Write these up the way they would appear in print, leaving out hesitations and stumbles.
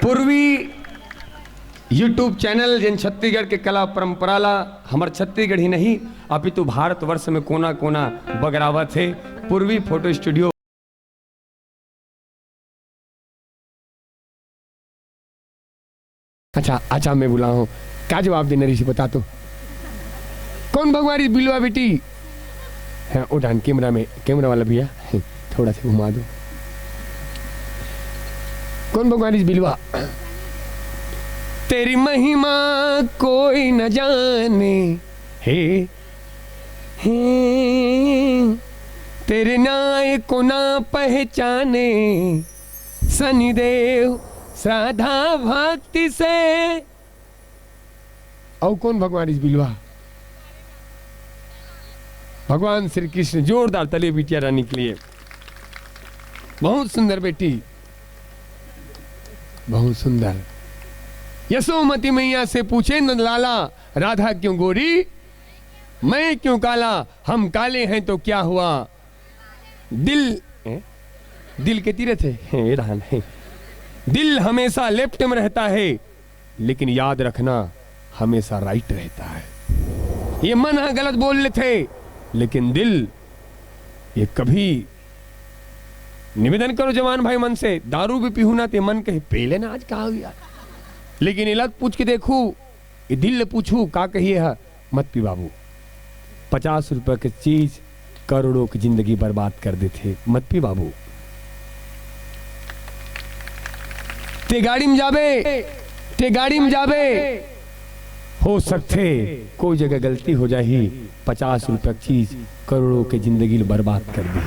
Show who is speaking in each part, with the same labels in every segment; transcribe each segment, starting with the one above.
Speaker 1: पूर्वी YouTube channel जिन छत्तीसगढ़ के कला परंपरा ला हमार छत्तीसगढ़ ही नहीं अपितु भारतवर्ष में कोना कोना बगरावत है। पूर्वी फोटो स्टूडियो। अच्छा मैं बुला हूँ, क्या जवाब देना ऋषि बता तो। कौन भगवान बिलवा बेटी है? उठान कैमरा में, कैमरा वाला भैया थोड़ा सा घुमा दो। कौन भगवान बिलवा? तेरी महिमा कोई न जाने हे, तेरे न्याय को ना पहचाने, शनिदेव श्रद्धा भक्ति से। और कौन भगवान इस बिलवा? भगवान श्री कृष्ण। जोरदार तले बिटिया रानी के लिए। बहुत सुंदर बेटी, बहुत सुंदर। यशोमती मैया से पूछे नंदलाला, राधा क्यों गोरी मैं क्यों काला? हम काले हैं तो क्या हुआ? दिल के तीरथ है। दिल हमेशा लेफ्ट में रहता है, लेकिन याद रखना हमेशा राइट रहता है। ये मन गलत बोल रहे थे, लेकिन दिल ये कभी। निवेदन करो जवान भाई मन से, दारू भी पीहू ना ते मन कहे पी लेना आज कहा गया, लेकिन इलाज पूछ के देखू, ये दिल पूछू का कहिए है मत पी बाबू। 50 रुपए की चीज करोड़ों की जिंदगी बर्बाद कर देते, मत पी बाबू। ते गाड़ी में जाबे हो सकते कोई जगह गलती हो जाही, 50 रुपए की चीज करोड़ों की जिंदगी बर्बाद कर दी।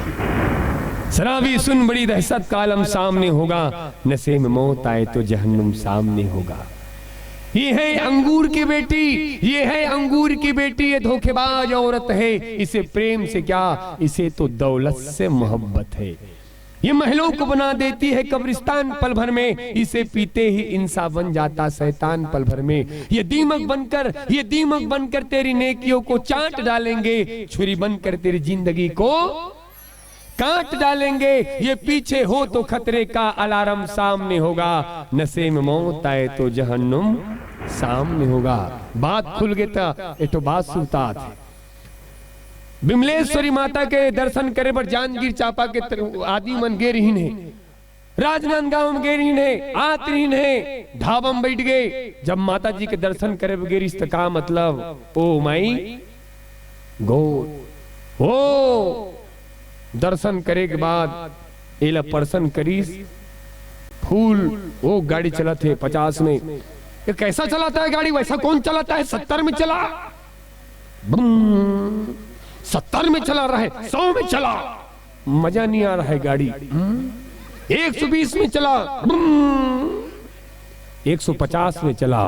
Speaker 1: शराबी सुन बड़ी दहशत का आलम सामने होगा, नशे में मौत आए तो जहन्नुम सामने होगा। ये है अंगूर की बेटी, ये है अंगूर की बेटी, ये धोखेबाज औरत है। इसे प्रेम से क्या, इसे तो दौलत से मोहब्बत है। ये महलों को बना देती है कब्रिस्तान पल भर में, इसे पीते ही इंसान बन जाता शैतान पल भर में। ये दीमक बनकर तेरी नेकियों को चाट डालेंगे, छुरी बनकर तेरी जिंदगी को काट डालेंगे। ये पीछे हो तो खतरे का अलार्म सामने होगा, नशे में मौत आए तो जहन्नुम सामने होगा। बात खुल गई था, ये तो बात सुनता थे। बिमलेश्वरी माता के दर्शन करे पर जांजगीर चांपा के आदि मन गे रही ने, राजनांदगांव में गे रही ने, आत रही ने, ढाबा में बैठ गए। जब माता जी के दर्शन करे गे रही का मतलब ओ माई गॉड। ओ दर्शन करे के बाद एला पर्सन करीस फूल। वो गाड़ी चलाते है 50 में, ये कैसा चलाता है गाड़ी? वैसा कौन चलाता है? 70 में चला, 70 में चला रहा है, 100 में चला, मजा नहीं आ रहा है गाड़ी। 120 में चला, 150 में चला,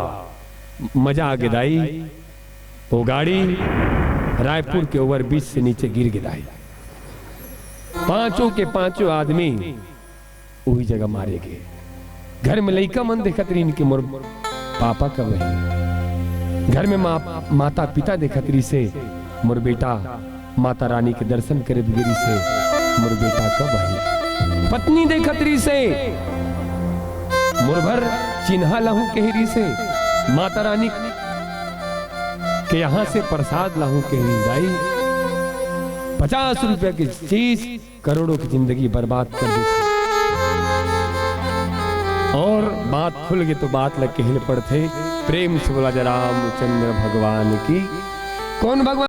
Speaker 1: मजा आ गिदाई। वो गाड़ी रायपुर के ओवर ब्रिज से नीचे गिर गिदाई। पांचों के पांचों आदमी वही जगह मारे गए। घर में लइका मन देखत रही इनके मोर पापा का वही। घर में माता पिता देखत रही से मोर बेटा माता रानी के दर्शन करे बिगड़ी से मोर बेटा का वही। पत्नी देखत रही से मोर भर चिन्हा लहू कहरी से माता रानी के यहाँ से प्रसाद लाहू कहरी जाई। 50 रुपए की चीज करोड़ों की जिंदगी बर्बाद कर देती। और बात खुल गई तो बात लग के हिल पड़ते। प्रेम से बोला जय रामचंद्र भगवान की। कौन भगवान?